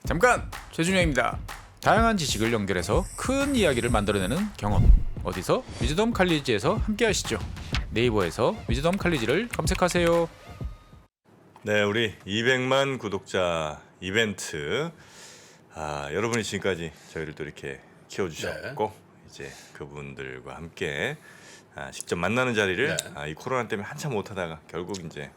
잠깐! 최준영입니다. 다양한 지식을 연결해서 큰 이야기를 만들어내는 경험. 어디서? 위즈덤 칼리지에서 함께 하시죠. 네이버에서 위즈덤 칼리지를 검색하세요. 네, 우리 200만 구독자 이벤트. 여러분이 지금까지 저희를 또 이렇게 키워주셨고 이제 그분들과 함께 직접 만나는 자리를 이 코로나 때문에 한참 못하다가 결국 이제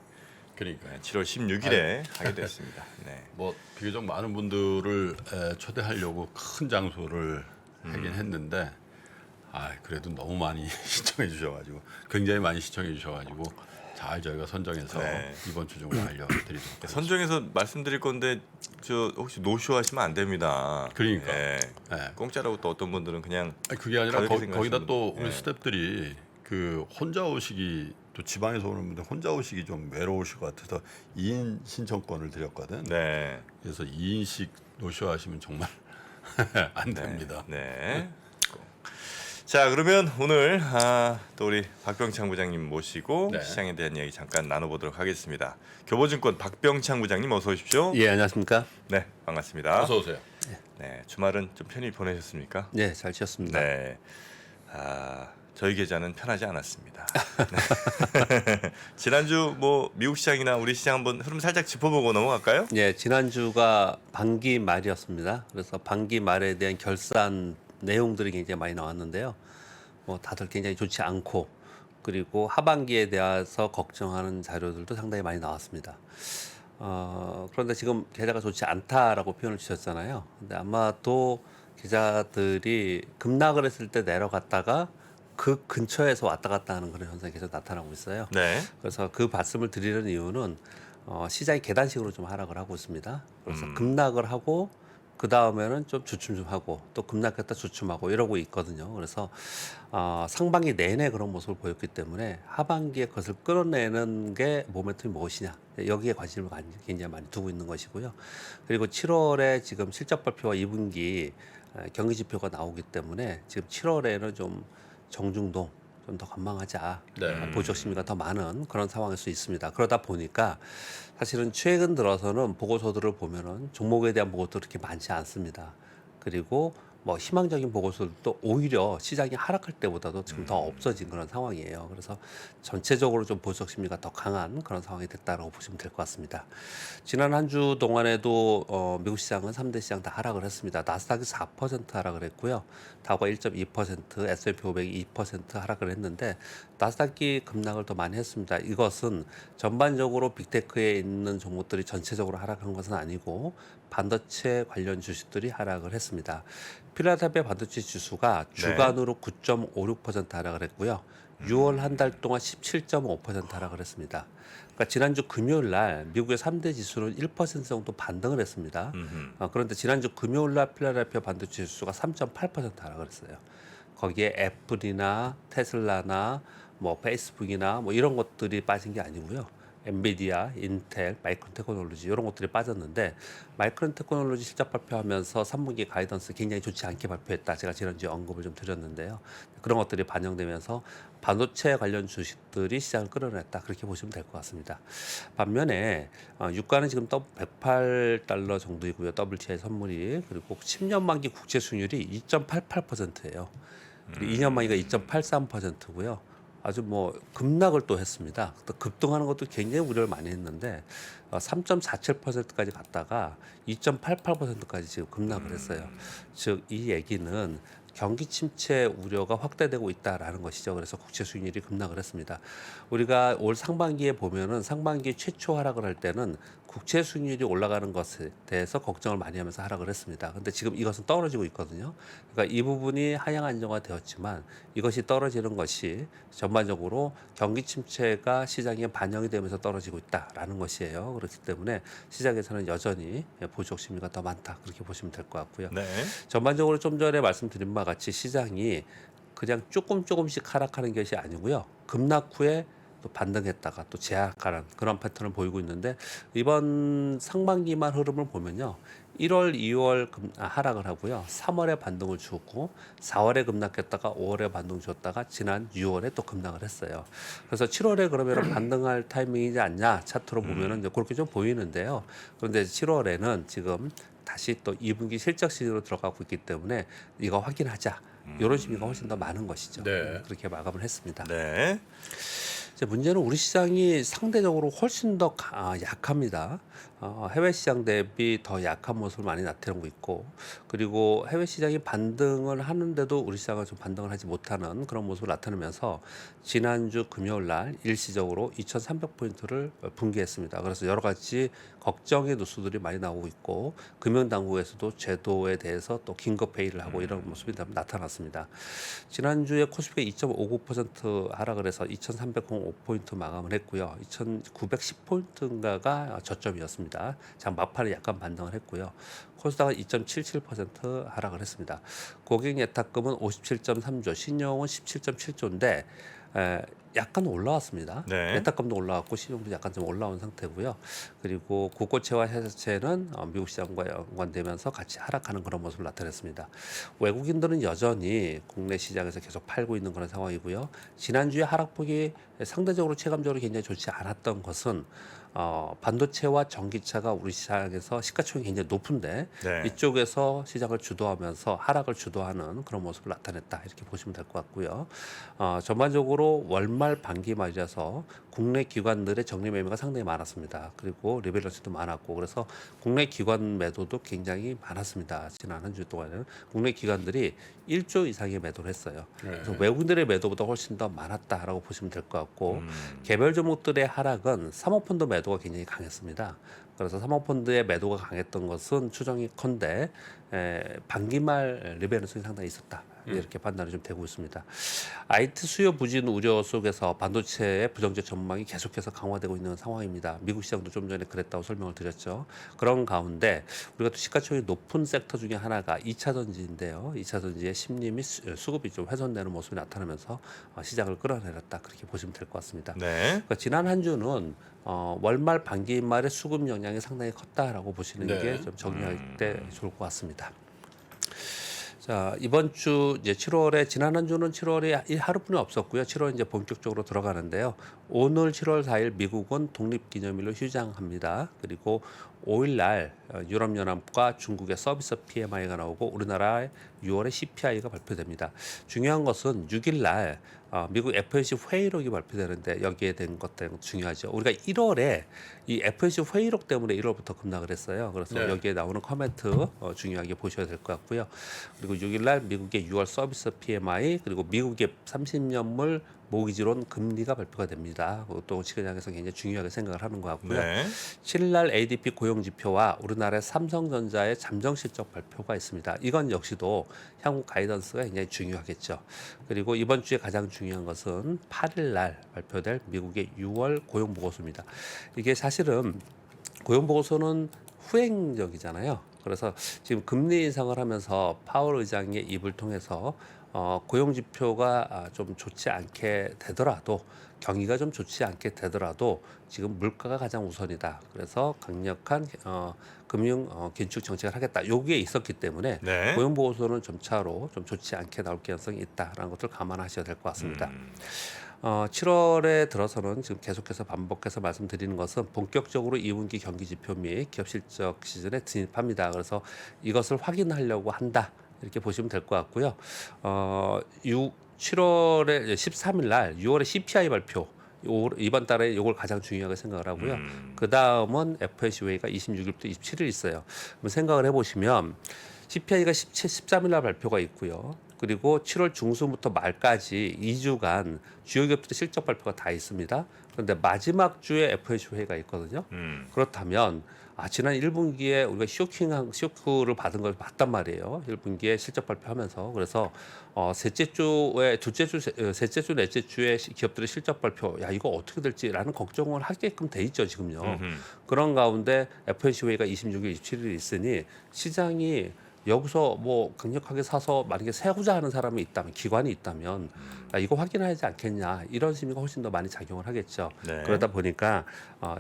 그러니까 7월 16일에 하게 됐습니다. 네. 뭐 비교적 많은 분들을 초대하려고 큰 장소를 하긴 했는데 그래도 너무 많이 시청해 주셔가지고 굉장히 많이 시청해 주셔가지고 잘 저희가 선정해서 이번 주 중으로 알려드리도록 하겠습니다. 선정해서 말씀드릴 건데 저 혹시 노쇼 하시면 안 됩니다. 그러니까. 네. 네. 공짜라고 또 어떤 분들은 그냥 그게 아니라 가볍게 거기다 또 생각하시는 우리 스태프들이 그 혼자 오시기 또 지방에서 오는 분들 혼자 오시기 좀 외로우실 것 같아서 2인 신청권을 드렸거든. 네. 그래서 2인씩 노쇼 하시면 정말 안 됩니다. 네. 자, 그러면 오늘 또 우리 박병창 부장님 모시고 시장에 대한 이야기 잠깐 나눠보도록 하겠습니다. 교보증권 박병창 부장님 어서 오십시오. 예, 안녕하십니까? 네, 반갑습니다. 어서 오세요. 네, 주말은 좀 편히 보내셨습니까? 네, 잘 지었습니다. 네. 저희 계좌는 편하지 않았습니다. 네. 지난주 뭐 미국 시장이나 우리 시장 한번 흐름 살짝 짚어보고 넘어갈까요? 예, 지난주가 반기 말이었습니다. 그래서 반기 말에 대한 결산 내용들이 굉장히 많이 나왔는데요. 뭐 다들 굉장히 좋지 않고 그리고 하반기에 대해서 걱정하는 자료들도 상당히 많이 나왔습니다. 그런데 지금 계좌가 좋지 않다라고 표현을 주셨잖아요. 근데 아마도 계좌들이 급락을 했을 때 내려갔다가 그 근처에서 왔다 갔다 하는 그런 현상이 계속 나타나고 있어요. 네. 그래서 그 말씀을 드리는 이유는 시장이 계단식으로 좀 하락을 하고 있습니다. 그래서 급락을 하고 그 다음에는 좀 주춤 좀 하고 또 급락했다 주춤하고 이러고 있거든요. 그래서 상반기 내내 그런 모습을 보였기 때문에 하반기에 그것을 끌어내는 게 모멘텀이 무엇이냐 여기에 관심을 굉장히 많이 두고 있는 것이고요. 그리고 7월에 지금 실적 발표와 2분기 경기 지표가 나오기 때문에 지금 7월에는 좀 정중동 좀 더 관망하자. 보적 심리가 더 많은 그런 상황일 수 있습니다. 그러다 보니까 사실은 최근 들어서는 보고서들을 보면은 종목에 대한 보고도 그렇게 많지 않습니다. 그리고 뭐 희망적인 보고서도 오히려 시장이 하락할 때보다도 지금 더 없어진 그런 상황이에요. 그래서 전체적으로 좀 보수적 심리가 더 강한 그런 상황이 됐다라고 보시면 될 것 같습니다. 지난 한 주 동안에도 미국 시장은 3대 시장 다 하락을 했습니다. 나스닥이 4% 하락을 했고요. 다우가 1.2%, S&P 500이 2% 하락을 했는데 나스닥이 급락을 더 많이 했습니다. 이것은 전반적으로 빅테크에 있는 종목들이 전체적으로 하락한 것은 아니고 반도체 관련 주식들이 하락을 했습니다. 필라델피아 반도체 지수가 주간으로 9.56% 하락을 했고요. 6월 한 달 동안 17.5% 하락을 했습니다. 그러니까 지난주 금요일 날 미국의 3대 지수는 1% 정도 반등을 했습니다. 그런데 지난주 금요일 날 필라델피아 반도체 지수가 3.8% 하락을 했어요. 거기에 애플이나 테슬라나 뭐 페이스북이나 뭐 이런 것들이 빠진 게 아니고요. 엔비디아, 인텔, 마이크론 테크놀로지 이런 것들이 빠졌는데 마이크론 테크놀로지 실적 발표하면서 3분기 가이던스 굉장히 좋지 않게 발표했다. 제가 지난주에 언급을 좀 드렸는데요. 그런 것들이 반영되면서 반도체 관련 주식들이 시장을 끌어냈다. 그렇게 보시면 될 것 같습니다. 반면에 유가는 지금 108달러 정도이고요. WTI 선물이 그리고 10년 만기 국채 수익률이 2.88%예요. 그리고 2년 만기가 2.83%고요. 아주 뭐 급락을 또 했습니다. 또 급등하는 것도 굉장히 우려를 많이 했는데 3.47%까지 갔다가 2.88%까지 지금 급락을 했어요. 즉 이 얘기는 경기 침체 우려가 확대되고 있다라는 것이죠. 그래서 국채 수익률이 급락을 했습니다. 우리가 올 상반기에 보면은 상반기 최초 하락을 할 때는 국채 수익률이 올라가는 것에 대해서 걱정을 많이 하면서 하락을 했습니다. 근데 지금 이것은 떨어지고 있거든요. 그러니까 이 부분이 하향 안정화되었지만 이것이 떨어지는 것이 전반적으로 경기 침체가 시장에 반영이 되면서 떨어지고 있다라는 것이에요. 그렇기 때문에 시장에서는 여전히 보수적 심리가 더 많다. 그렇게 보시면 될 것 같고요. 네. 전반적으로 좀 전에 말씀드린 바와 같이 시장이 그냥 조금씩 하락하는 것이 아니고요. 급락 후에 또 반등했다가 또 재하락하는 그런 패턴을 보이고 있는데 이번 상반기만 흐름을 보면요. 1월, 2월 하락을 하고요. 3월에 반등을 주었고 4월에 급락했다가 5월에 반등 줬다가 지난 6월에 또 급락을 했어요. 그래서 7월에 그러면 반등할 타이밍이지 않냐 차트로 보면은 이제 그렇게 좀 보이는데요. 그런데 7월에는 지금 다시 또 2분기 실적 시즌으로 들어가고 있기 때문에 이거 확인하자. 이런 심리가 훨씬 더 많은 것이죠. 네. 그렇게 마감을 했습니다. 네. 이제 문제는 우리 시장이 상대적으로 훨씬 더 약합니다. 해외 시장 대비 더 약한 모습을 많이 나타내고 있고, 그리고 해외 시장이 반등을 하는데도 우리 시장은 좀 반등을 하지 못하는 그런 모습을 나타내면서 지난주 금요일 날 일시적으로 2,300포인트를 붕괴했습니다. 그래서 여러 가지 걱정의 뉴스들이 많이 나오고 있고, 금융당국에서도 제도에 대해서 또 긴급 회의를 하고 이런 모습이 나타났습니다. 지난주에 코스피가 2.59% 하락을 해서 2,305포인트 마감을 했고요. 2,910포인트인가가 저점이었습니다. 장 막판에 약간 반등을 했고요. 코스닥은 2.77% 하락을 했습니다. 고객 예탁금은 57.3조, 신용은 17.7조인데 약간 올라왔습니다. 네. 예탁금도 올라왔고 신용도 약간 좀 올라온 상태고요. 그리고 국고채와 해서채는 미국 시장과 연관되면서 같이 하락하는 그런 모습을 나타냈습니다. 외국인들은 여전히 국내 시장에서 계속 팔고 있는 그런 상황이고요. 지난주에 하락폭이 상대적으로 체감적으로 굉장히 좋지 않았던 것은 반도체와 전기차가 우리 시장에서 시가총액이 굉장히 높은데 네. 이쪽에서 시장을 주도하면서 하락을 주도하는 그런 모습을 나타냈다 이렇게 보시면 될 것 같고요. 전반적으로 월말 반기 맞이라서 국내 기관들의 정리 매매가 상당히 많았습니다. 그리고 리밸런스도 많았고 그래서 국내 기관 매도도 굉장히 많았습니다. 지난 한 주 동안에는 국내 기관들이 1조 이상의 매도를 했어요. 그래서 외국인들의 매도보다 훨씬 더 많았다라고 보시면 될 것 같고 개별 종목들의 하락은 사모펀드 매도가 굉장히 강했습니다. 그래서 사모펀드의 매도가 강했던 것은 추정이컨대 반기말 리밸런스가 상당히 있었다. 이렇게 판단이 좀 되고 있습니다. IT 수요 부진 우려 속에서 반도체의 부정적 전망이 계속해서 강화되고 있는 상황입니다. 미국 시장도 좀 전에 그랬다고 설명을 드렸죠. 그런 가운데 우리가 또 시가총액이 높은 섹터 중에 하나가 2차 전지인데요. 2차 전지의 심리 및 수급이 좀 훼손되는 모습이 나타나면서 시장을 끌어내렸다. 그렇게 보시면 될 것 같습니다. 네. 그러니까 지난 한 주는 월말 반기말의 수급 영향이 상당히 컸다라고 보시는 네. 게 좀 정리할 때 좋을 것 같습니다. 자, 이번 주 이제 7월에 지난 한 주는 7월에 하루뿐이 없었고요. 7월 이제 본격적으로 들어가는데요. 오늘 7월 4일 미국은 독립기념일로 휴장합니다. 그리고 5일 날 유럽연합과 중국의 서비스 PMI가 나오고 우리나라의 6월에 CPI가 발표됩니다. 중요한 것은 6일 날 미국 FOMC 회의록이 발표되는데 여기에 된 것 때문에 중요하죠. 우리가 1월에 이 FOMC 회의록 때문에 1월부터 급락을 했어요. 그래서 네. 여기에 나오는 코멘트 중요하게 보셔야 될 것 같고요. 그리고 6일 날 미국의 6월 서비스 PMI 그리고 미국의 30년물 모기지론 금리가 발표가 됩니다. 또 시장에서 굉장히 중요하게 생각을 하는 것 같고요. 네. 7일 날 ADP 고용 지표와 우리나라의 삼성전자의 잠정 실적 발표가 있습니다. 이건 역시도 향후 가이던스가 굉장히 중요하겠죠. 그리고 이번 주에 가장 중요한 것은 8일 날 발표될 미국의 6월 고용 보고서입니다. 이게 사실은 고용 보고서는 후행적이잖아요. 그래서 지금 금리 인상을 하면서 파월 의장의 입을 통해서 고용 지표가 좀 좋지 않게 되더라도 경기가 좀 좋지 않게 되더라도 지금 물가가 가장 우선이다. 그래서 강력한 금융 긴축 정책을 하겠다. 여기에 있었기 때문에 네. 고용 보고서는 점차로 좀 좋지 않게 나올 가능성이 있다라는 것을 감안하셔야 될 것 같습니다. 7월에 들어서는 지금 계속해서 반복해서 말씀드리는 것은 본격적으로 2분기 경기 지표 및 기업 실적 시즌에 진입합니다. 그래서 이것을 확인하려고 한다. 이렇게 보시면 될 것 같고요. 7월에 13일 날 6월에 CPI 발표 이번 달에 이걸 가장 중요하게 생각을 하고요. 그 다음은 FOMC 회의가 26일부터 27일 있어요. 그럼 생각을 해보시면 CPI가 13일 날 발표가 있고요. 그리고 7월 중순부터 말까지 2주간 주요 기업들의 실적 발표가 다 있습니다. 그런데 마지막 주에 FOMC 회의가 있거든요. 그렇다면 지난 1분기에 우리가 쇼크를 받은 걸 봤단 말이에요. 1분기에 실적 발표하면서 그래서 셋째 주, 넷째 주에 기업들의 실적 발표, 야 이거 어떻게 될지라는 걱정을 하게끔 돼 있죠 지금요. 그런 가운데 FOMC 회의가 26일, 27일 있으니 시장이 여기서 뭐 강력하게 사서 만약에 사고자 하는 사람이 있다면 기관이 있다면 이거 확인하지 않겠냐 이런 심리가 훨씬 더 많이 작용을 하겠죠. 네. 그러다 보니까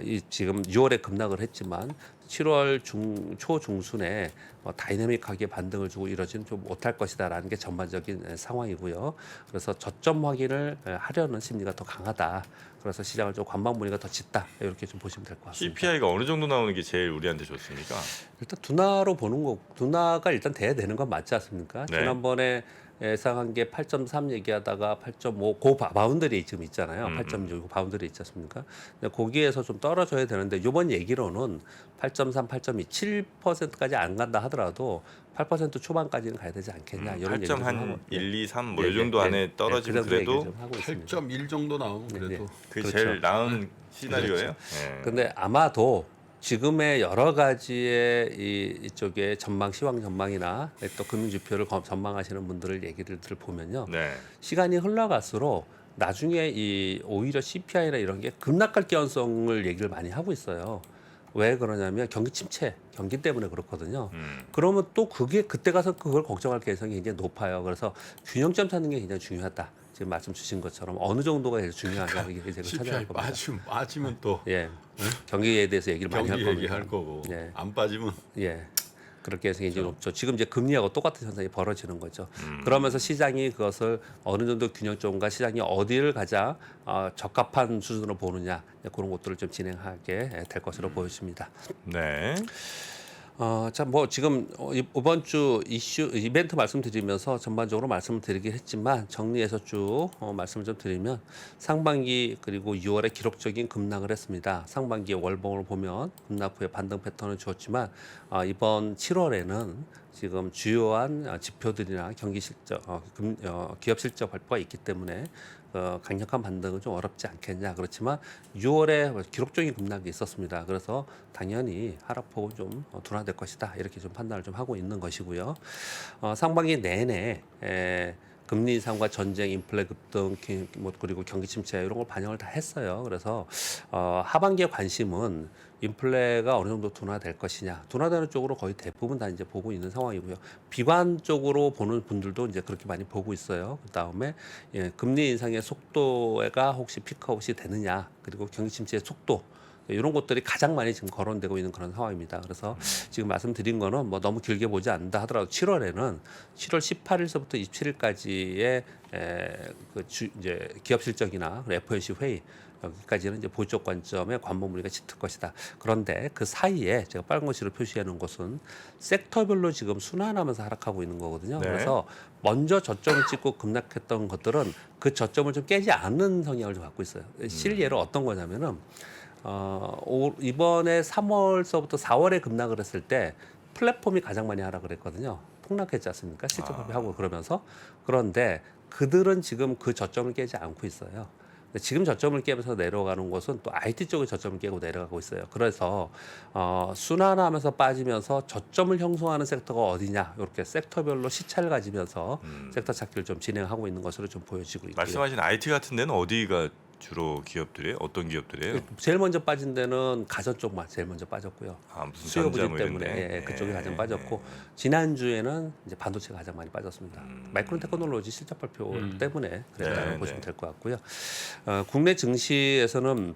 이 지금 6월에 급락을 했지만 7월 초중순에 다이내믹하게 반등을 주고 이러지는 좀 못할 것이다라는 게 전반적인 상황이고요. 그래서 저점 확인을 하려는 심리가 더 강하다. 그래서 시장을 좀 관망 분위기가 더 짙다. 이렇게 좀 보시면 될 것 같습니다. CPI가 어느 정도 나오는 게 제일 우리한테 좋습니까? 일단 둔화로 보는 거, 둔화가 일단 돼야 되는 건 맞지 않습니까? 네. 지난번에 예상한 게 8.3 얘기하다가 8.5, 그 바운더리 지금 있잖아요. 8.6 바운더리 있지 않습니까? 근데 거기에서 좀 떨어져야 되는데 이번 얘기로는 8.3, 8.2, 7%까지 안 간다 하더라도 8% 초반까지는 가야 되지 않겠냐 이런 얘기를 좀 하고 8.1, 2, 3 뭐 네, 이 정도 네, 안에 네, 떨어지면 그 정도 그래도 얘기를 좀 하고 있습니다. 8.1 정도 나오면 그래도 네. 그게 그렇죠. 제일 나은 시나리오예요. 네. 근데 아마도 지금의 여러 가지의 이쪽에 전망, 시황 전망이나 또 금융지표를 전망하시는 분들을 얘기를 보면요. 네. 시간이 흘러갈수록 나중에 이 오히려 CPI나 이런 게 급락할 가능성을 얘기를 많이 하고 있어요. 왜 그러냐면 경기 침체, 경기 때문에 그렇거든요. 그러면 또 그게 그때 가서 그걸 걱정할 가능성이 굉장히 높아요. 그래서 균형점 찾는 게 굉장히 중요하다. 지금 말씀 주신 것처럼 어느 정도가 제일 중요하냐 이게 제가 찾아갈 CPI 겁니다. 빠지면 또 예, 경기에 대해서 얘기를 많이 할 경기 겁니다. 얘기할 거고 네. 안 빠지면 예. 그렇게 해서 이제 높죠. 지금 이제 금리하고 똑같은 현상이 벌어지는 거죠. 그러면서 시장이 그것을 어느 정도 균형점과 시장이 어디를 가장 적합한 수준으로 보느냐 그런 것들을 좀 진행하게 될 것으로 보여집니다. 네. 자, 뭐 지금 이번 주 이벤트 말씀드리면서 전반적으로 말씀을 드리긴 했지만 정리해서 쭉 말씀을 좀 드리면 상반기 그리고 6월에 기록적인 급락을 했습니다. 상반기 월봉을 보면 급락 후에 반등 패턴을 주었지만 이번 7월에는 지금 주요한 지표들이나 경기 실적, 기업 실적 발표가 있기 때문에 강력한 반등은 좀 어렵지 않겠냐. 그렇지만 6월에 기록적인 급락이 있었습니다. 그래서 당연히 하락폭은 좀 둔화될 것이다. 이렇게 좀 판단을 좀 하고 있는 것이고요. 상반기 내내 금리 인상과 전쟁, 인플레 급등, 그리고 경기 침체 이런 걸 반영을 다 했어요. 그래서 하반기의 관심은 인플레가 어느 정도 둔화될 것이냐, 둔화되는 쪽으로 거의 대부분 다 이제 보고 있는 상황이고요. 비관 쪽으로 보는 분들도 이제 그렇게 많이 보고 있어요. 그 다음에 금리 인상의 속도가 혹시 피크아웃이 되느냐, 그리고 경기 침체의 속도. 이런 것들이 가장 많이 지금 거론되고 있는 그런 상황입니다. 그래서 지금 말씀드린 거는 뭐 너무 길게 보지 않는다 하더라도 7월에는 7월 18일서부터 27일까지의 이제 기업 실적이나 FOMC 회의 여기까지는 이제 보적 관점의 관문 분위기가 짙을 것이다. 그런데 그 사이에 제가 빨간 글씨로 표시해 놓은 것은 섹터별로 지금 순환하면서 하락하고 있는 거거든요. 네. 그래서 먼저 저점을 찍고 급락했던 것들은 그 저점을 좀 깨지 않는 성향을 좀 갖고 있어요. 실예로 어떤 거냐면은 이번에 3월서부터 4월에 급락을 했을 때 플랫폼이 가장 많이 하락을 했거든요. 폭락했지 않습니까? 실적 발표하고 그러면서. 그런데 그들은 지금 그 저점을 깨지 않고 있어요. 근데 지금 저점을 깨면서 내려가는 것은 또 IT 쪽의 저점을 깨고 내려가고 있어요. 그래서 순환하면서 빠지면서 저점을 형성하는 섹터가 어디냐, 이렇게 섹터별로 시차를 가지면서 섹터 찾기를 좀 진행하고 있는 것으로 좀 보여지고 있고요. 말씀하신 IT 같은 데는 어디가 주로 기업들이에요? 어떤 기업들이에요? 제일 먼저 빠진 데는 가전 쪽만 제일 먼저 빠졌고요. 무슨 수요 전자 부진 뭐 때문에 이런데? 그쪽이 가장 빠졌고, 지난주에는 이제 반도체가 가장 많이 빠졌습니다. 마이크론 테크놀로지 실적 발표 때문에 그랬다고 네, 보시면 네. 될 것 같고요. 국내 증시에서는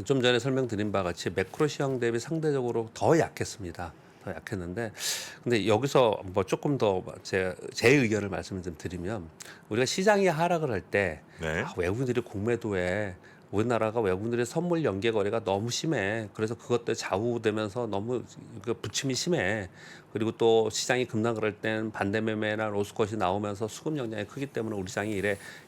좀 전에 설명드린 바와 같이 매크로 시황 대비 상대적으로 더 약했습니다. 더 약했는데, 근데 여기서 뭐 조금 더 제 의견을 말씀을 좀 드리면, 우리가 시장이 하락을 할 때 네. 외국인들이 공매도에, 우리나라가 외국인들의 선물 연계 거래가 너무 심해. 그래서 그것 때문에 좌우되면서 너무 그 부침이 심해. 그리고 또 시장이 급락을 할 때는 반대 매매나 로스컷이 나오면서 수급 영향이 크기 때문에 우리 시장이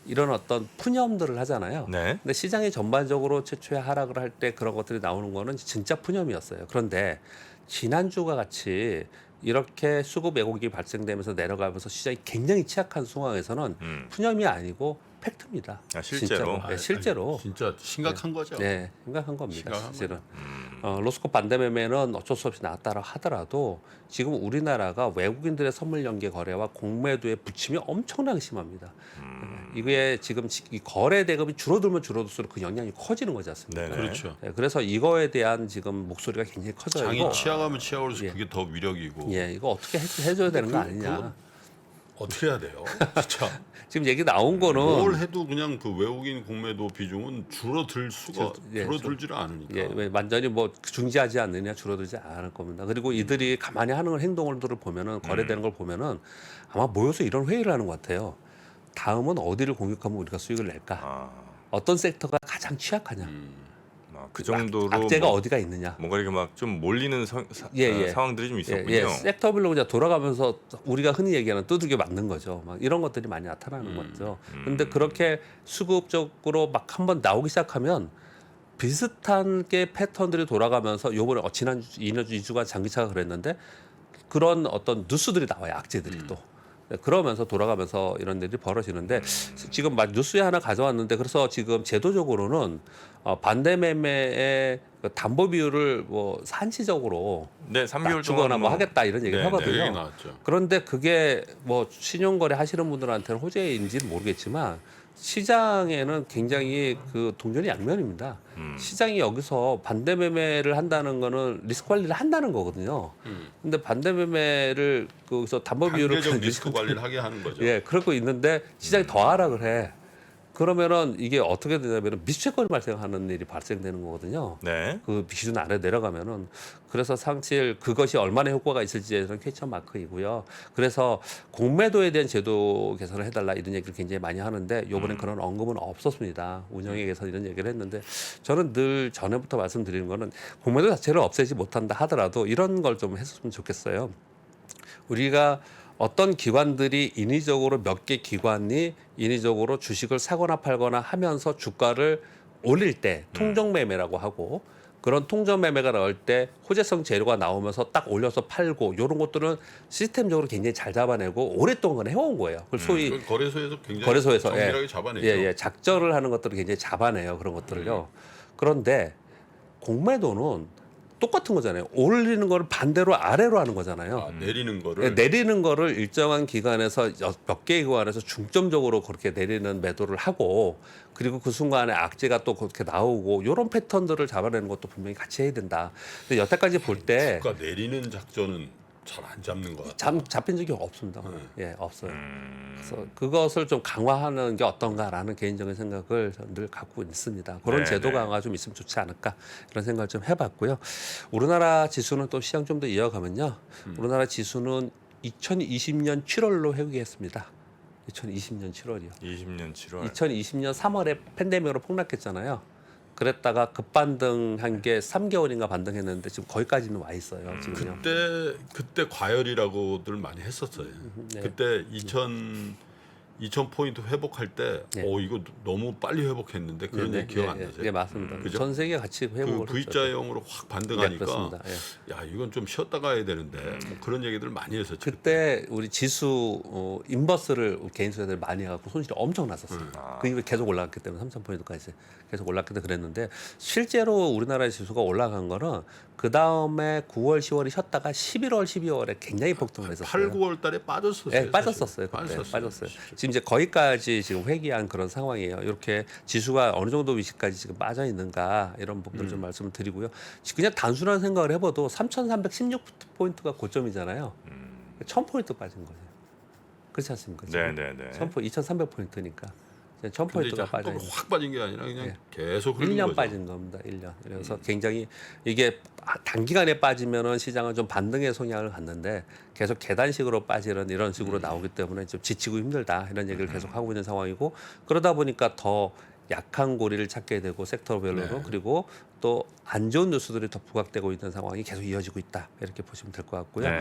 이런 어떤 푸념들을 하잖아요. 네. 근데 시장이 전반적으로 최초에 하락을 할 때 그런 것들이 나오는 거는 진짜 푸념이었어요. 그런데 지난주가 같이 이렇게 수급 왜곡이 발생되면서 내려가면서 시장이 굉장히 취약한 상황에서는 푸념이 아니고 팩트입니다. 실제로? 진짜로. 네, 실제로. 진짜 심각한 거죠. 네, 심각한 겁니다. 심각한 사실은. 로스코 반대 매매는 어쩔 수 없이 나왔다라 하더라도 지금 우리나라가 외국인들의 선물 연계 거래와 공매도의 부침이 엄청나게 심합니다. 이게 지금 이 거래 대금이 줄어들면 줄어들수록 그 영향이 커지는 거지 않습니까? 네네. 그렇죠. 네, 그래서 이거에 대한 지금 목소리가 굉장히 커져요. 장이 이거, 치아가면 치아올수록 그게 더 위력이고. 이거 어떻게 해줘야 되는 거 아니냐. 어떻게 해야 돼요? 진짜 지금 얘기 나온 거는 뭘 해도 그냥 그 외국인 공매도 비중은 예, 줄어들지를 않으니까. 예, 왜 완전히 뭐 중지하지 않느냐 줄어들지 않을 겁니다. 그리고 이들이 가만히 하는 행동들을 보면은 거래되는 걸 보면은 아마 모여서 이런 회의를 하는 것 같아요. 다음은 어디를 공격하면 우리가 수익을 낼까? 아, 어떤 섹터가 가장 취약하냐? 그 정도로 악재가 뭐, 어디가 있느냐? 뭔가 이렇게 막 좀 몰리는 예. 상황들이 좀 예, 있었군요. 예, 섹터별로 그냥 돌아가면서 우리가 흔히 얘기하는 두들겨 맞는 거죠. 막 이런 것들이 많이 나타나는 거죠. 근데 그렇게 수급적으로 막 한번 나오기 시작하면 비슷한 게 패턴들이 돌아가면서 요번에 지난 2주간 장기차가 그랬는데 그런 어떤 뉴스들이 나와요. 악재들이 또. 네, 그러면서 돌아가면서 이런 일이 벌어지는데 지금 막 뉴스에 하나 가져왔는데 그래서 지금 제도적으로는 반대 매매의 그 담보 비율을 뭐 산시적으로 네, 3개월 낮추거나 동안 뭐 하겠다 이런 얘기를 네, 하거든요. 네, 얘기 나왔죠. 그런데 그게 뭐 신용거래 하시는 분들한테는 호재인지는 모르겠지만 시장에는 굉장히 그 동전이 양면입니다. 시장이 여기서 반대 매매를 한다는 거는 리스크 관리를 한다는 거거든요. 근데 반대 매매를 거기서 담보 비율을 단계적 리스크 관리를 하게 하는 거죠. 예, 그러고 있는데 시장이 더 하락을 해. 그러면은 이게 어떻게 되냐면은 미수채권이 발생하는 일이 발생되는 거거든요. 네. 그 기준 아래 내려가면은 그래서 상실 그것이 얼마나 효과가 있을지에는 퀘스천 마크이고요. 그래서 공매도에 대한 제도 개선을 해달라 이런 얘기를 굉장히 많이 하는데 요번엔 그런 언급은 없었습니다. 운영에 개선 이런 얘기를 했는데 저는 늘 전에부터 말씀드리는 거는 공매도 자체를 없애지 못한다 하더라도 이런 걸 좀 했으면 좋겠어요. 우리가 어떤 기관들이 인위적으로 몇 개 기관이 인위적으로 주식을 사거나 팔거나 하면서 주가를 올릴 때 통정 매매라고 하고 그런 통정 매매가 나올 때 호재성 재료가 나오면서 딱 올려서 팔고 이런 것들은 시스템적으로 굉장히 잘 잡아내고 오랫동안 해온 거예요. 그걸 소위 그 거래소에서 굉장히 거래소에서 정밀하게 잡아내죠. 예, 작전을 하는 것들을 굉장히 잡아내요. 그런 것들을요. 그런데 공매도는 똑같은 거잖아요. 올리는 거를 반대로 아래로 하는 거잖아요. 내리는 거를 예, 내리는 거를 일정한 기간에서 몇 개의 기관에서 중점적으로 그렇게 내리는 매도를 하고 그리고 그 순간에 악재가 또 그렇게 나오고 이런 패턴들을 잡아내는 것도 분명히 같이 해야 된다. 근데 여태까지 볼 때 주가 내리는 작전은 잘 안 잡는 것 같아요. 잡힌 적이 없습니다. 예, 없어요. 그래서 그것을 좀 강화하는 게 어떤가라는 개인적인 생각을 늘 갖고 있습니다. 그런 네, 제도 네. 강화 좀 있으면 좋지 않을까 이런 생각을 좀 해봤고요. 우리나라 지수는 또 시장 좀 더 이어가면요. 우리나라 지수는 2020년 7월로 회귀했습니다. 2020년 7월이요. 20년 7월. 2020년 3월에 팬데믹으로 폭락했잖아요. 그랬다가 급반등한 게 3개월인가 반등했는데 지금 거기까지는 와 있어요. 지금요. 그때 과열이라고들 많이 했었어요. 네. 그때 2000 포인트 회복할 때, 네. 이거 너무 빨리 회복했는데 그런 얘기 기억 안 나세요? 예, 맞습니다. 그죠? 전 세계 같이 그 회복을 했죠. V자형으로 확 네, 반등하니까, 그렇습니다. 예. 야 이건 좀 쉬었다 가야 되는데 뭐 그런 얘기들 많이 했었죠. 그때 우리 지수 인버스를 개인 투자들 많이 해갖고 손실이 엄청 났었어요. 그 이후에 계속 올라갔기 때문에 3,000포인트까지 계속 올랐기 때문에 그랬는데 실제로 우리나라의 지수가 올라간 거는 그 다음에 9월, 10월이 쉬었다가 11월, 12월에 굉장히 폭등을 했었어요. 8, 9월 달에 빠졌었어요. 예, 빠졌었어요. 사실. 그때 빠졌어요. 지금 이제 거기까지 지금 회귀한 그런 상황이에요. 이렇게 지수가 어느 정도 위치까지 지금 빠져 있는가 이런 부분을 좀 말씀을 드리고요. 그냥 단순한 생각을 해봐도 3,316포인트가 고점이잖아요. 1,000포인트 빠진 거예요. 그렇지 않습니까? 네, 네, 네. 2,300포인트니까. 근데 이제 1,000포인트가 빠져 한꺼번에 있는 확 빠진 게 아니라 그냥 예. 계속 흐르는 1년 거죠. 빠진 겁니다. 1년. 그래서 굉장히 이게 단기간에 빠지면은 시장은 좀 반등의 성향을 갖는데 계속 계단식으로 빠지는 이런 식으로 나오기 때문에 좀 지치고 힘들다 이런 얘기를 계속 하고 있는 상황이고 그러다 보니까 더 약한 고리를 찾게 되고 섹터별로로 네. 그리고 또 안 좋은 뉴스들이 더 부각되고 있는 상황이 계속 이어지고 있다 이렇게 보시면 될 것 같고요. 네.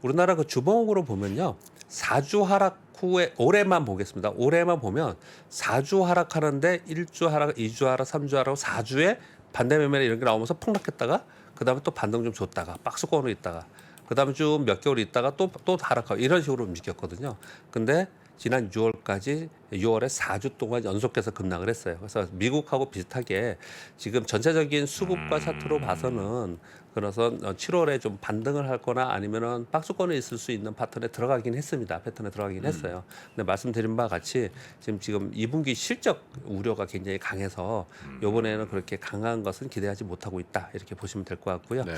우리나라 그 주봉으로 보면요. 4주 하락 후에 올해만 보겠습니다. 올해만 보면 4주 하락하는데 1주 하락, 2주 하락, 3주 하락, 4주에 반대 매매 이런 게 나오면서 폭락했다가 그다음에 또 반등 좀 줬다가 박스권으로 있다가 그다음에 좀 몇 개월 있다가 또 하락하고 이런 식으로 움직였거든요. 근데 지난 6월까지 6월에 4주 동안 연속해서 급락을 했어요. 그래서 미국하고 비슷하게 지금 전체적인 수급과 차트로 봐서는 그래서 7월에 좀 반등을 할거나 아니면은 박스권에 있을 수 있는 패턴에 들어가긴 했습니다. 패턴에 들어가긴 했어요. 근데 말씀드린 바와 같이 지금 2분기 실적 우려가 굉장히 강해서 이번에는 그렇게 강한 것은 기대하지 못하고 있다 이렇게 보시면 될 것 같고요. 네.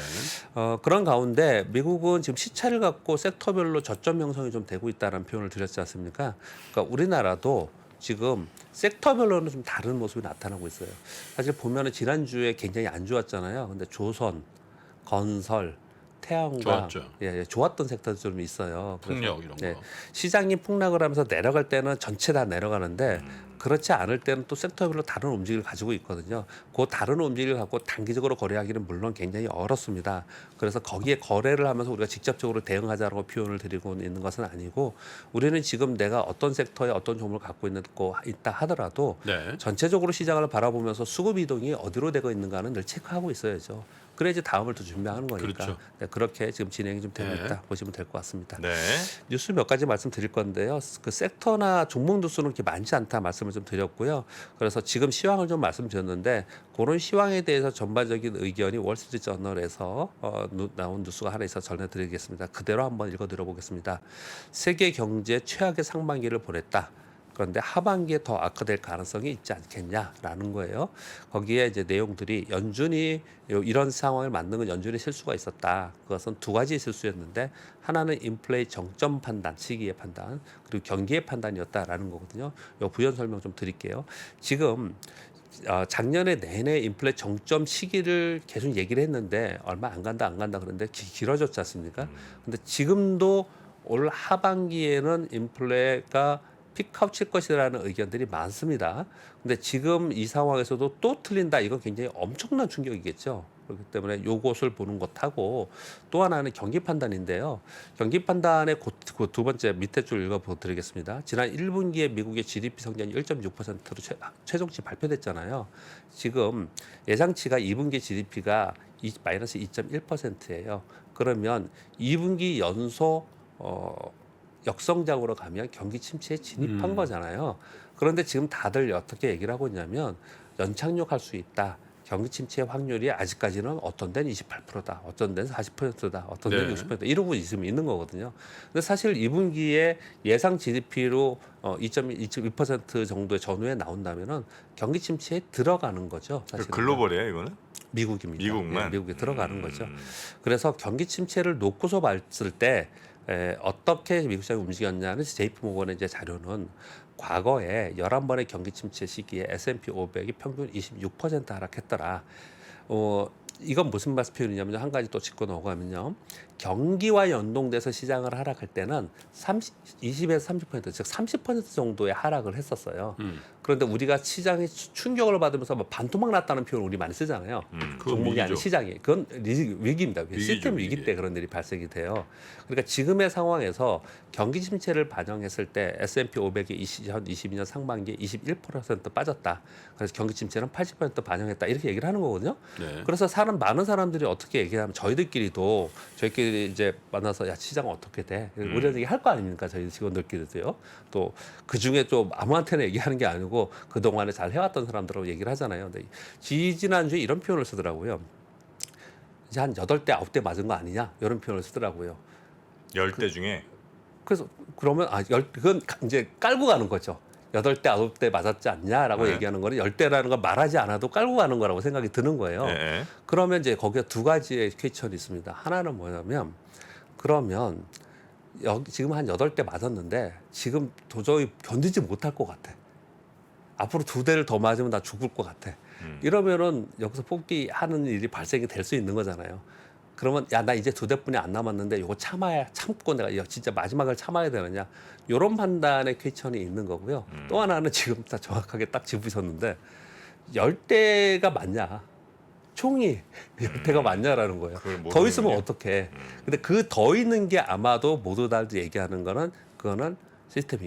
그런 가운데 미국은 지금 시차를 갖고 섹터별로 저점 형성이 좀 되고 있다는 표현을 드렸지 않습니까? 그러니까 우리나라도 지금 섹터별로는 좀 다른 모습이 나타나고 있어요. 사실 보면은 지난주에 굉장히 안 좋았잖아요. 근데 조선, 건설, 태양광 좋았죠. 예, 좋았던 섹터도 좀 있어요. 그래서, 풍력 이런 거. 예, 시장이 폭락을 하면서 내려갈 때는 전체 다 내려가는데 그렇지 않을 때는 또 섹터별로 다른 움직임을 가지고 있거든요. 그 다른 움직임을 갖고 단기적으로 거래하기는 물론 굉장히 어렵습니다. 그래서 거기에 거래를 하면서 우리가 직접적으로 대응하자라고 표현을 드리고 있는 것은 아니고 우리는 지금 내가 어떤 섹터에 어떤 종목을 갖고 있다 하더라도 네. 전체적으로 시장을 바라보면서 수급 이동이 어디로 되고 있는가는 늘 체크하고 있어야죠. 그래야지 다음을 또 준비하는 거니까. 그렇죠. 네, 그렇게 지금 진행이 좀 되고 네. 있다 보시면 될 것 같습니다. 네. 뉴스 몇 가지 말씀드릴 건데요. 그 섹터나 종목 뉴스는 그렇게 많지 않다 말씀을 좀 드렸고요. 그래서 지금 시황을 좀 말씀드렸는데 그런 시황에 대해서 전반적인 의견이 월스트리트저널에서 나온 뉴스가 하나 있어서 전해드리겠습니다. 그대로 한번 읽어드려보겠습니다. 세계 경제 최악의 상반기를 보냈다. 그런데 하반기에 더 악화될 가능성이 있지 않겠냐라는 거예요. 거기에 이제 내용들이 연준이 이런 상황을 만든 건 연준의 실수가 있었다. 그것은 두 가지 실수였는데 하나는 인플레이 정점 판단, 시기의 판단, 그리고 경기의 판단이었다라는 거거든요. 요 부연 설명 좀 드릴게요. 지금 작년에 내내 인플레 정점 시기를 계속 얘기를 했는데 얼마 안 간다 그런데 길어졌지 않습니까? 근데 지금도 올 하반기에는 인플레가 픽아웃 칠 것이라는 의견들이 많습니다. 근데 지금 이 상황에서도 또 틀린다. 이건 굉장히 엄청난 충격이겠죠. 그렇기 때문에 요것을 보는 것하고 또 하나는 경기 판단인데요. 경기 판단의 그 두 번째 밑에 줄 읽어드리겠습니다. 지난 1분기에 미국의 GDP 성장이 1.6%로 최종치 발표됐잖아요. 지금 예상치가 2분기 GDP가 마이너스 2.1%예요. 그러면 2분기 연속 역성장으로 가면 경기 침체에 진입한 거잖아요. 그런데 지금 다들 어떻게 얘기를 하고 있냐면 연착륙할 수 있다. 경기 침체 확률이 아직까지는 어떤 데는 28%다. 어떤 데는 40%다. 어떤 데는 네. 60%다. 이러고 있는 거거든요. 근데 사실 2분기에 예상 GDP로 2.2% 정도의 전후에 나온다면은 경기 침체에 들어가는 거죠. 사실은. 글로벌이에요, 이거는? 미국입니다. 미국만? 네, 미국에 들어가는 거죠. 그래서 경기 침체를 놓고서 봤을 때 어떻게 미국 시장이 움직였냐는 JP 모건의 이제 자료는 과거에 11번의 경기 침체 시기에 S&P 500이 평균 26% 하락했더라. 이건 무슨 말씀 표현이냐면 한 가지 또 짚고 넘어가면요. 경기와 연동돼서 시장을 하락할 때는 20에서 30%, 즉 30% 정도의 하락을 했었어요. 그런데 우리가 시장에 충격을 받으면서 뭐 반토막 났다는 표현을 우리 많이 쓰잖아요. 그건 종목이 아닌 위기죠. 시장이. 그건 위기입니다. 시스템 위기 위기. 때 그런 일이 발생이 돼요. 그러니까 지금의 상황에서 경기 침체를 반영했을 때 S&P 500이 2022년 상반기에 21% 빠졌다. 그래서 경기 침체는 80% 반영했다. 이렇게 얘기를 하는 거거든요. 네. 그래서 많은 사람들이 어떻게 얘기하면 저희들끼리 이제 만나서 야 시장 어떻게 돼? 이런 얘기 할 거 아닙니까? 저희 직원들끼리도요. 또 그 중에 좀 아무한테나 얘기하는 게 아니고 그 동안에 잘 해왔던 사람들하고 얘기를 하잖아요. 근데 지난주에 이런 표현을 쓰더라고요. 이제 한 8대 9대 맞은 거 아니냐? 이런 표현을 쓰더라고요. 10대 중에 그래서 그러면 그건 이제 깔고 가는 거죠. 8대 9대 맞았지 않냐라고 네. 얘기하는 거는 10대라는 걸 말하지 않아도 깔고 가는 거라고 생각이 드는 거예요. 네. 그러면 이제 거기에 두 가지의 퀘스천이 있습니다. 하나는 뭐냐면 그러면 지금 한 8대 맞았는데 지금 도저히 견디지 못할 것 같아. 앞으로 2대를 더 맞으면 나 죽을 것 같아. 이러면은 여기서 포기하는 일이 발생이 될 수 있는 거잖아요. 그러면 야 나 이제 2대뿐이 안 남았는데 이거 참고 내가 진짜 마지막을 참아야 되느냐 이런 판단의 퀘스천이 있는 거고요. 또 하나는 지금 다 정확하게 딱 짚으셨는데 10대가 맞냐? 총이 10대가 맞냐라는 거예요. 그걸 더 모르는군요. 있으면 어떡해. 근데 그 더 있는 게 아마도 모두 다 얘기하는 거는 그거는 시스템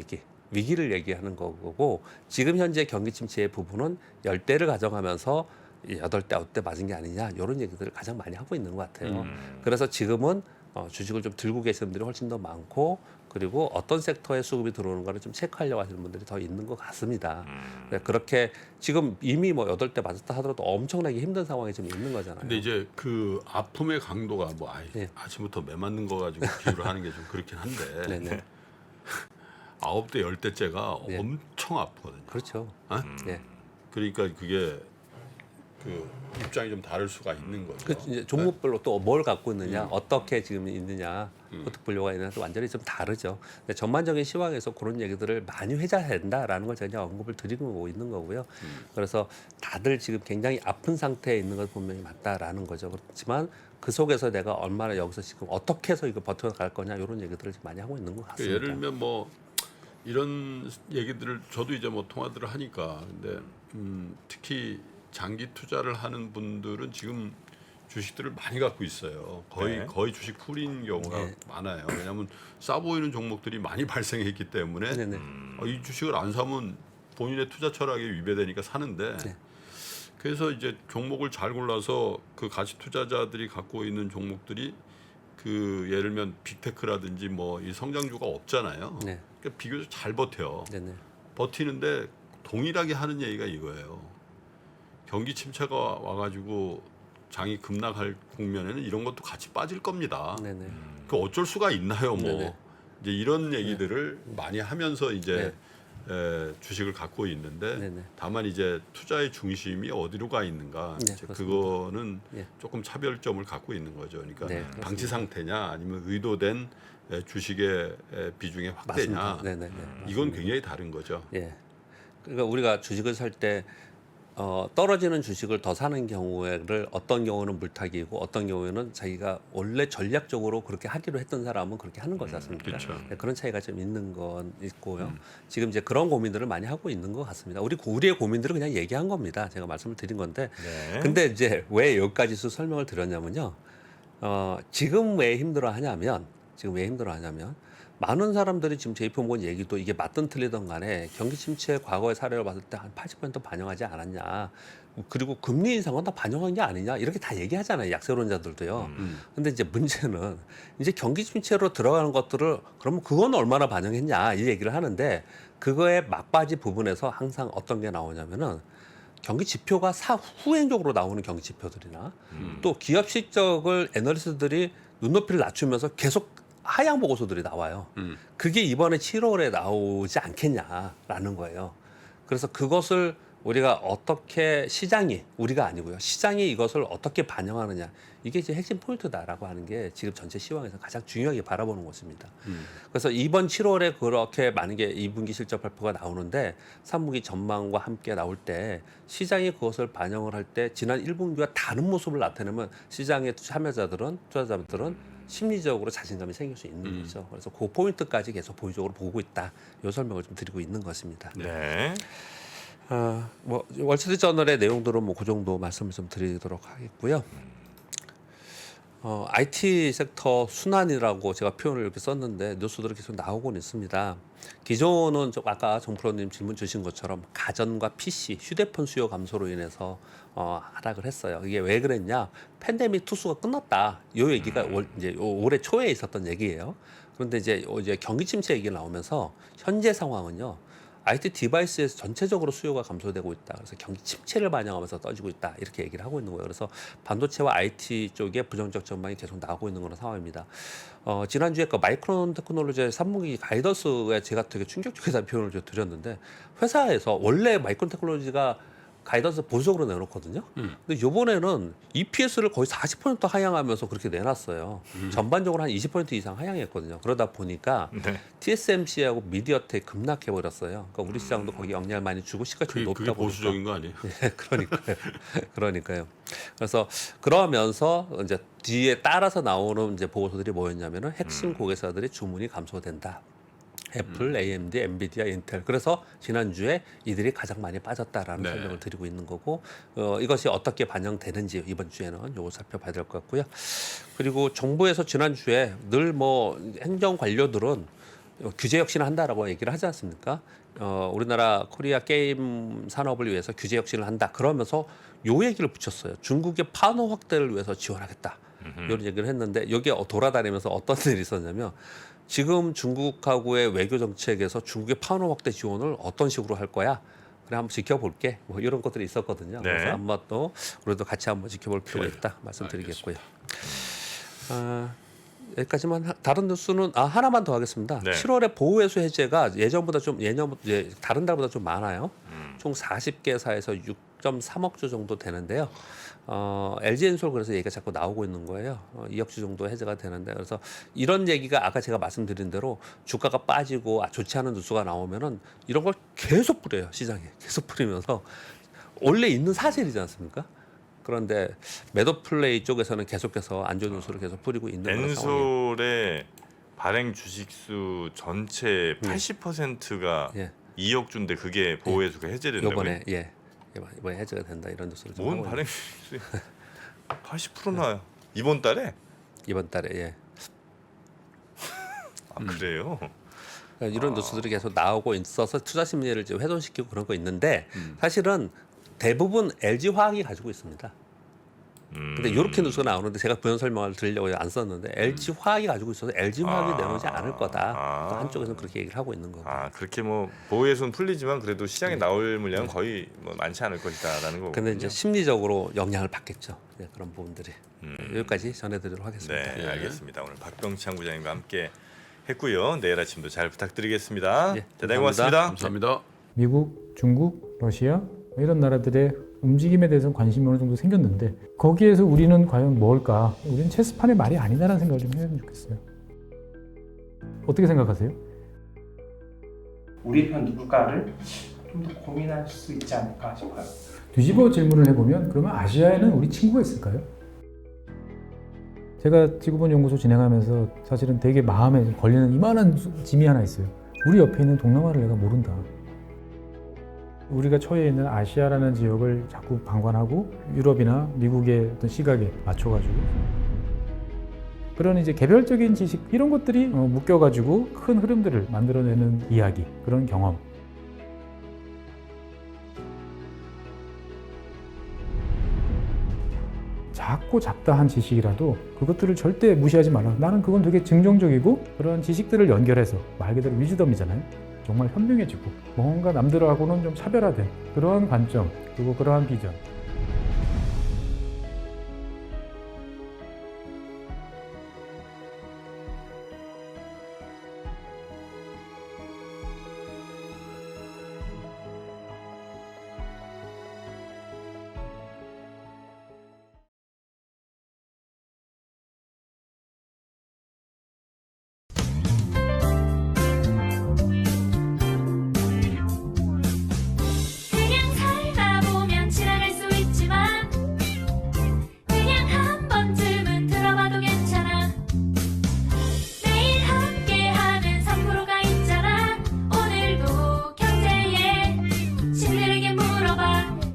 위기를 얘기하는 거고 지금 현재 경기 침체의 부분은 10대를 가정하면서 8대, 9대 맞은 게 아니냐 이런 얘기들을 가장 많이 하고 있는 것 같아요. 그래서 지금은 주식을 좀 들고 계시는 분들이 훨씬 더 많고 그리고 어떤 섹터에 수급이 들어오는가를 좀 체크하려고 하시는 분들이 더 있는 것 같습니다. 네, 그렇게 지금 이미 뭐 8대 맞았다 하더라도 엄청나게 힘든 상황이 좀 있는 거잖아요. 근데 이제 그 아픔의 강도가 뭐 네. 아침부터 매 맞는 거 가지고 비유를 하는 게 좀 그렇긴 한데 네네. 9대 10대째가 네. 엄청 아프거든요. 그렇죠. 어? 예. 그러니까 그게 그 입장이 좀 다를 수가 있는 거죠. 그 이제 종목별로 또 뭘 갖고 있느냐, 어떻게 지금 있느냐, 포트폴리오가 있느냐 또 완전히 좀 다르죠. 근데 전반적인 시황에서 그런 얘기들을 많이 회자해야 된다라는 걸 제가 언급을 드리고 있는 거고요. 그래서 다들 지금 굉장히 아픈 상태에 있는 걸 분명히 맞다라는 거죠. 그렇지만 그 속에서 내가 얼마나 여기서 지금 어떻게 해서 이거 버텨갈 거냐 이런 얘기들을 지금 많이 하고 있는 것 같습니다. 예를 들면 뭐 이런 얘기들을 저도 이제 뭐 통화들을 하니까 근데 특히 장기 투자를 하는 분들은 지금 주식들을 많이 갖고 있어요. 거의 주식 풀인 경우가 네. 많아요. 왜냐하면 싸 보이는 종목들이 많이 발생했기 때문에 네네. 이 주식을 안 사면 본인의 투자 철학에 위배되니까 사는데 네. 그래서 이제 종목을 잘 골라서 그 가치 투자자들이 갖고 있는 종목들이 그 예를 들면 빅테크라든지 뭐 이 성장주가 없잖아요. 네. 그러니까 비교적 잘 버텨요. 네네. 버티는데 동일하게 하는 얘기가 이거예요. 경기 침체가 와가지고 장이 급락할 국면에는 이런 것도 같이 빠질 겁니다. 네네. 그 어쩔 수가 있나요, 뭐 네네. 이제 이런 얘기들을 많이 하면서 이제 네. 주식을 갖고 있는데 네네. 다만 이제 투자의 중심이 어디로 가 있는가 네, 이제 그렇습니다. 그거는 네. 조금 차별점을 갖고 있는 거죠. 그러니까 네, 그렇습니다. 방치 상태냐 아니면 의도된 주식의 비중의 확대냐 맞습니다. 네네네. 이건 굉장히 다른 거죠. 예. 그러니까 우리가 주식을 살 때 떨어지는 주식을 더 사는 경우를 어떤 경우는 물타기이고 어떤 경우에는 자기가 원래 전략적으로 그렇게 하기로 했던 사람은 그렇게 하는 거지 않습니까? 그렇죠. 네, 그런 차이가 좀 있는 건 있고요. 지금 이제 그런 고민들을 많이 하고 있는 것 같습니다. 우리의 고민들을 그냥 얘기한 겁니다. 제가 말씀을 드린 건데. 네. 근데 이제 왜 여기까지 설명을 드렸냐면요. 지금 왜 힘들어하냐면 많은 사람들이 지금 제이포모건 얘기도 이게 맞든 틀리든 간에 경기 침체 과거의 사례를 봤을 때 한 80% 반영하지 않았냐. 그리고 금리 인상은 다 반영한 게 아니냐. 이렇게 다 얘기하잖아요. 약세론자들도요. 근데 이제 문제는 이제 경기 침체로 들어가는 것들을 그러면 그건 얼마나 반영했냐. 이 얘기를 하는데 그거의 막바지 부분에서 항상 어떤 게 나오냐면은 경기 지표가 후행적으로 나오는 경기 지표들이나 또 기업 실적을 애널리스트들이 눈높이를 낮추면서 계속 하향 보고서들이 나와요. 그게 이번에 7월에 나오지 않겠냐라는 거예요. 그래서 그것을 우리가 어떻게 우리가 아니고요. 시장이 이것을 어떻게 반영하느냐. 이게 이제 핵심 포인트다라고 하는 게 지금 전체 시황에서 가장 중요하게 바라보는 것입니다. 그래서 이번 7월에 그렇게 많은 게 2분기 실적 발표가 나오는데 3분기 전망과 함께 나올 때 시장이 그것을 반영을 할 때 지난 1분기와 다른 모습을 나타내면 시장의 투자자들은 심리적으로 자신감이 생길 수 있는 거죠. 그래서 그 포인트까지 계속 보유적으로 보고 있다. 이 설명을 좀 드리고 있는 것입니다. 네. 뭐 월스트리트저널의 내용들은 뭐 그 정도 말씀을 좀 드리도록 하겠고요. IT 섹터 순환이라고 제가 표현을 이렇게 썼는데 뉴스들이 계속 나오고는 있습니다. 기존은 아까 정프로님 질문 주신 것처럼 가전과 PC, 휴대폰 수요 감소로 인해서 하락을 했어요. 이게 왜 그랬냐? 팬데믹 투수가 끝났다. 이 얘기가 이제 올해 초에 있었던 얘기예요. 그런데 이제 경기 침체 얘기가 나오면서 현재 상황은요. IT 디바이스에서 전체적으로 수요가 감소되고 있다. 그래서 경기 침체를 반영하면서 떠지고 있다. 이렇게 얘기를 하고 있는 거예요. 그래서 반도체와 IT 쪽에 부정적 전망이 계속 나오고 있는 그런 상황입니다. 지난주에 그 마이크론 테크놀로지의 3분기 가이던스에 제가 되게 충격적이다는 표현을 좀 드렸는데 회사에서 원래 마이크론 테크놀로지가 가이던스 보수적으로 내놓거든요. 근데 이번에는 EPS를 거의 40% 하향하면서 그렇게 내놨어요. 전반적으로 한 20% 이상 하향했거든요. 그러다 보니까 네. TSMC하고 미디어텍 급락해 버렸어요. 그러니까 우리 시장도 거기 영향을 많이 주고 시가총이 높다 그게 보니까. 보수적인 거 아니에요? 네, 그러니까요. 그래서 그러면서 이제 뒤에 따라서 나오는 이제 보고서들이 뭐였냐면은 핵심 고객사들의 주문이 감소된다. 애플, AMD, 엔비디아, 인텔. 그래서 지난주에 이들이 가장 많이 빠졌다라는 네. 설명을 드리고 있는 거고 이것이 어떻게 반영되는지 이번 주에는 요거 살펴봐야 될 것 같고요. 그리고 정부에서 지난주에 늘 뭐 행정 관료들은 규제 혁신을 한다라고 얘기를 하지 않습니까? 우리나라 코리아 게임 산업을 위해서 규제 혁신을 한다. 그러면서 요 얘기를 붙였어요. 중국의 판호 확대를 위해서 지원하겠다. 이런 얘기를 했는데 여기에 돌아다니면서 어떤 일이 있었냐면 지금 중국하고의 외교 정책에서 중국의 파원 확대 지원을 어떤 식으로 할 거야? 그래 한번 지켜볼게. 뭐 이런 것들이 있었거든요. 네. 그래서 한번 또 우리도 같이 한번 지켜볼 필요가 있다 말씀드리겠고요. 여기까지만 다른 뉴스는 하나만 더 하겠습니다. 네. 7월에 보호회수 해제가 예전보다 좀 다른 달보다 좀 많아요. 총 40개사에서 6.3억 주 정도 되는데요. LG엔솔 그래서 얘기가 자꾸 나오고 있는 거예요. 2억 주 정도 해제가 되는데 그래서 이런 얘기가 아까 제가 말씀드린 대로 주가가 빠지고 좋지 않은 뉴스가 나오면은 이런 걸 계속 뿌려요 시장에 계속 뿌리면서 원래 있는 사실이지 않습니까? 그런데 매도 플레이 쪽에서는 계속해서 안 좋은 뉴스를 계속 뿌리고 있는 그런 상황이에요. 엔솔의 발행 주식수 전체 80%가 예. 2억 주인데 그게 보호회수가 해제된다고요? 요번에 이번에 해제가 된다 이런 뉴스를 좀 뭔 하고 발행 주식수 80% 나요? 이번 달에? 이번 달에 예. 그래요? 그러니까 이런 뉴스들이 계속 나오고 있어서 투자 심리를 이제 훼손시키고 그런 거 있는데 사실은 대부분 LG 화학이 가지고 있습니다. 근데 이렇게 뉴스가 나오는데 제가 부연 설명을 드리려고 안 썼는데 LG 화학이 가지고 있어서 LG 화학이 내놓지 않을 거다. 또 한쪽에서는 그렇게 얘기를 하고 있는 거고. 그렇게 뭐 보호회수는 풀리지만 그래도 시장에 나올 물량은 거의 뭐 많지 않을 것이다라는 거고. 근데 이제 심리적으로 영향을 받겠죠. 네, 그런 부분들이. 여기까지 전해드리도록 하겠습니다. 네, 알겠습니다. 오늘 박병창 부장님과 함께 했고요. 내일 아침도 잘 부탁드리겠습니다. 예, 대단히 감사합니다. 고맙습니다. 감사합니다. 미국, 중국, 러시아 이런 나라들의 움직임에 대해서 관심이 어느 정도 생겼는데 거기에서 우리는 과연 뭘까? 우리는 체스판의 말이 아니다라는 생각을 좀 해야 좋겠어요. 어떻게 생각하세요? 우리 편 누굴까를 좀 더 고민할 수 있지 않을까 싶어요. 뒤집어 질문을 해보면 그러면 아시아에는 우리 친구가 있을까요? 제가 지구본 연구소 진행하면서 사실은 되게 마음에 걸리는 이만한 짐이 하나 있어요. 우리 옆에 있는 동남아를 내가 모른다. 우리가 처해 있는 아시아라는 지역을 자꾸 방관하고 유럽이나 미국의 어떤 시각에 맞춰가지고 그런 이제 개별적인 지식 이런 것들이 묶여가지고 큰 흐름들을 만들어내는 이야기, 그런 경험. 작고 잡다한 지식이라도 그것들을 절대 무시하지 말라. 나는 그건 되게 긍정적이고 그런 지식들을 연결해서 말 그대로 위즈덤이잖아요. 정말 현명해지고 뭔가 남들하고는 좀 차별화된 그러한 관점 그리고 그러한 비전